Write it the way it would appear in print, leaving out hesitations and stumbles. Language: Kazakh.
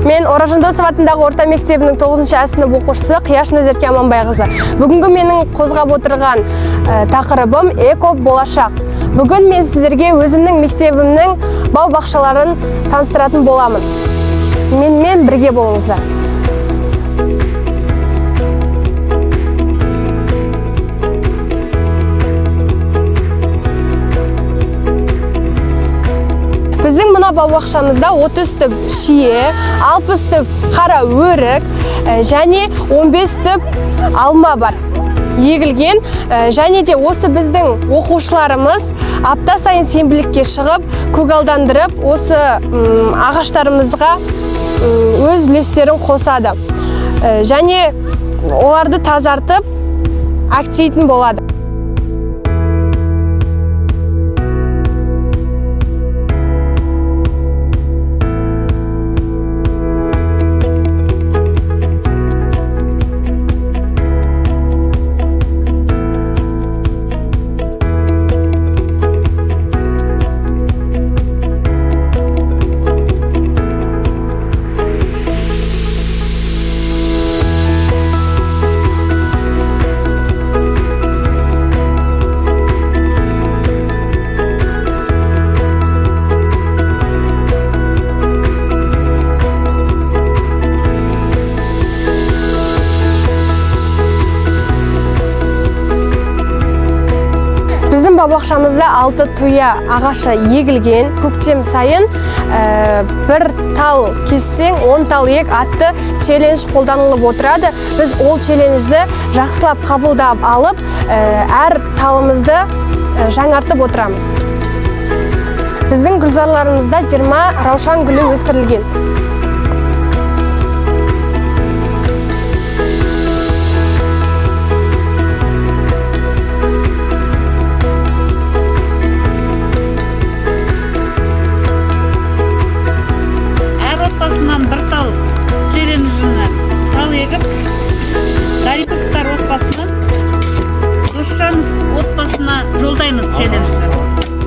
Мен Ораз Жандосов атындағы орта мектебінің 9-шы А сынып оқушысы Қияш Назерке Аманбайқызы. Бүгінгі менің қозғап отырған тақырыбым эко болашақ. Бүгін мен сіздерге өзімнің мектебімнің бау-бақшаларын таныстыратын боламын. Менімен бірге болыңыздар. Біздің мына бау-бақшамызда 30 түп шие, 60 түп қара өрік және 15 түп алма бар. Егілген және де осы біздің оқушыларымыз апта сайын сенбілікке шығып, көгалдандырып, осы ағаштарымызға өз үлестерін қосады. Және оларды тазартып, актейтін болады. Біздің бау-бақшамызда 6 туя ағашы егілген. Көктем сайын бір тал кессең 10 тал ек атты челлендж қолданылып отырады. Біз ол челленджді жақсылап қабылдап алып, әр талымызды жаңартып отырамыз. Біздің гүлзарларымызда 20 раушан гүлі өсірілген. Бір тал челленджіне тал егіп, Дариповтар отбасынан Досжанов отбасына жолдаймыз челленджді.